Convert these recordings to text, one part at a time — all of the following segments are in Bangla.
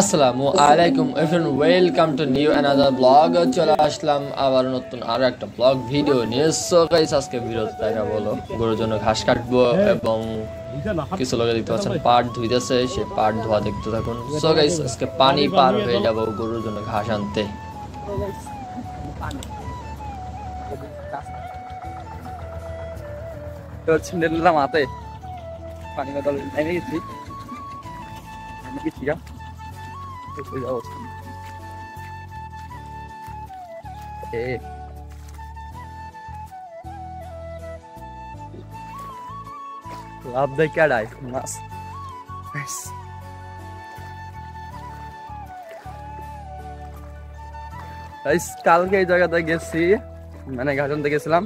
আসসালামু আলাইকুম everyone, welcome to new another blog. চলে আসলাম আবার নতুন আরো একটা ব্লগ ভিডিও নিয়ে। সো গাইস, আজকে ভিডিওতে দেখা বলো গরুর জন্য ঘাস কাটবো এবং কিছু লোকে দেখতে পাচ্ছেন পাট ধুইতেছে, সে পাট ধোয়া দেখতে থাকুন। সো গাইস, আজকে পানি পার হয়ে যাব গরুর জন্য ঘাস আনতে। মাতে পানি বদল নেমে গেছি ঠিক লাভ দেয় কেডায় মাছ কালকে এই জায়গাতে গেছি, মানে ঘাট আনতে গেছিলাম,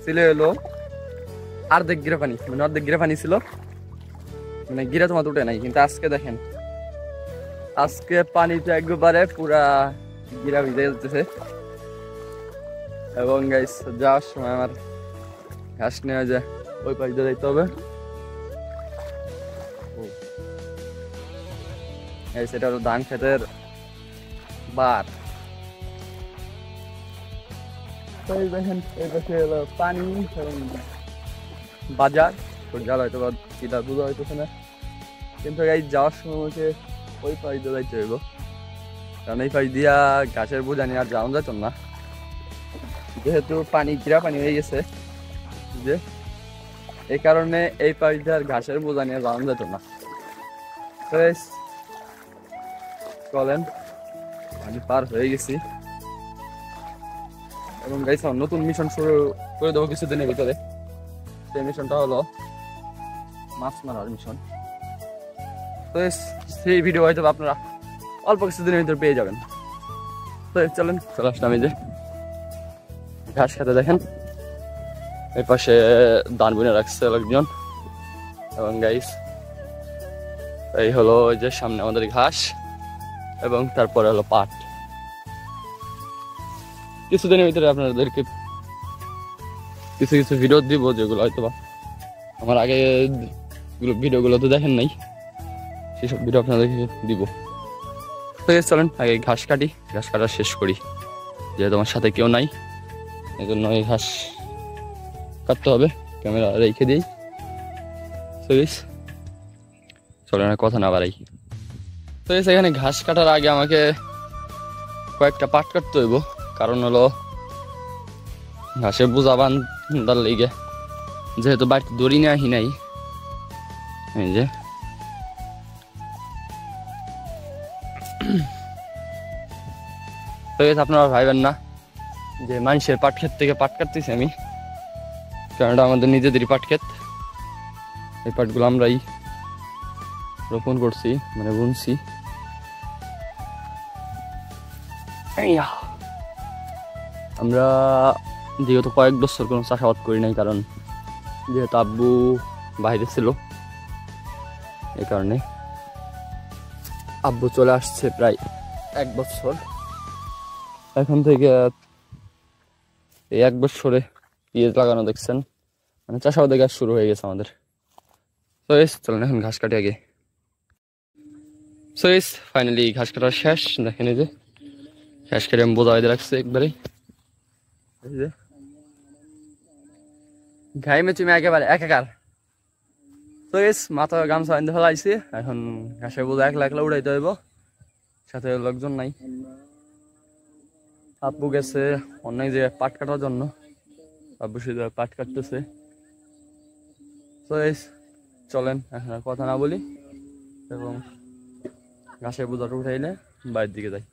ছিল হলো অর্ধেক গিরা পানি, মানে অর্ধেক গিরা পানি ছিল, মানে গিরা তোমার উঠে নাই। কিন্তু আজকে দেখেন, আজকে পানিটা একবারে পুরা গিরা ভিজে যেতেছে। এবং গাইস যাওয়ার সময় আমার ঘাস নেওয়া যায়, ওই পাশ দিয়ে যাইতে হবে। সেটা হলো ধান ক্ষেতের বার। দেখেন এই পাশে হলো পানি এবং বাজার, জাল হয়তো বা কিটা বুঝা হইতেছে না। কিন্তু এই যাওয়ার সময় হচ্ছে ওই পাশ দিয়ে যাইতে হইব, কারণ এই পাশ দিয়া ঘাসের বোঝা নিয়ে আর যাওয়া যেত না, যেহেতু পানি গিরা পানি হয়ে গেছে, যে এই কারণে এই পাশ দিয়ে আর ঘাসের বোঝা নিয়ে যাওয়া যেত না। চলেন, আমি পার হয়ে গেছি এবং গাইস নতুন মিশন শুরু করে দেবো কিছুদিনের ভিতরে। সেই মিশনটা হলো মাছ মারার মিশন। তো সেই ভিডিও হয়তো আপনারা অল্প কিছুদিনের ভিতরে পেয়ে যাবেন। তো চলেন, চলে আসলাম এই যে ঘাস খেতে। দেখেন এই পাশে ধান বুনে রাখছে লোকজন, এবং গাইস এই হলো ওই যে সামনে আমাদের ঘাস, এবং তারপরে হলো পাট। কিছুদিনের ভিতরে আপনাদেরকে কিছু কিছু ভিডিও দিব, যেগুলো হয়তো বা আমার আগে ভিডিওগুলো তো দেখেন নাই, সেসব ভিডিও আপনাদেরকে দিব। তো চলেন আগে ঘাস কাটি, ঘাস কাটা শেষ করি, যেহেতু আমার সাথে কেউ নাই, এই জন্য এই ঘাস কাটতে হবে। ক্যামেরা রেখে দিই। চলেন কথা না বাড়াই। তো এখানে ঘাস কাটার আগে আমাকে কয়েকটা পাট কাটতে হইব, কারণ হলো ঘাসে বোঝা বান্ধার লেগে, যেহেতু বাড়িতে দড়ি নিয়ে আহি নাই। এই যে তো আপনারা ভাইবেন না যে মানুষের পাট ক্ষেত থেকে পাট কাটতেছি আমি, কারণ এটা আমাদের নিজেদেরই পাট ক্ষেত। এই পাটগুলো আমরাই রোপণ করছি, মানে বুনছি। আমরা যেহেতু কয়েক বছর কোনো চাষাবাদ করি নাই, কারণ যেহেতু আব্বু বাইরে ছিল, এই কারণে আব্বু চলে আসছে প্রায় 1 বছর। এখন থেকে এই 1 বছরে পেঁয়াজ লাগানো দেখছেন, মানে চাষাবাদের কাজ শুরু হয়ে গেছে আমাদের। তো চলেন এখন ঘাস কাটি আগে। ফাইনালি ঘাস কাটা শেষ। দেখেন এই যে ঘাস কেটে আমি বোঝা হয়ে রাখছে একবারে, ঘাই মেচুমে একেবারে একাকার। তো মাথা গামছা আনতে ফেলাইছি, এখন ঘাসের বোঝা একলা একলা উড়াইতে হইব, সাথে লোকজন নাই। আব্বু গেছে অন্য যে পাট কাটার জন্য, আব্বু সে পাট কাটতেছে। তো চলেন এখন কথা না বলি এবং ঘাসের বোঝাটা উঠাইলে বাড়ির দিকে যাই।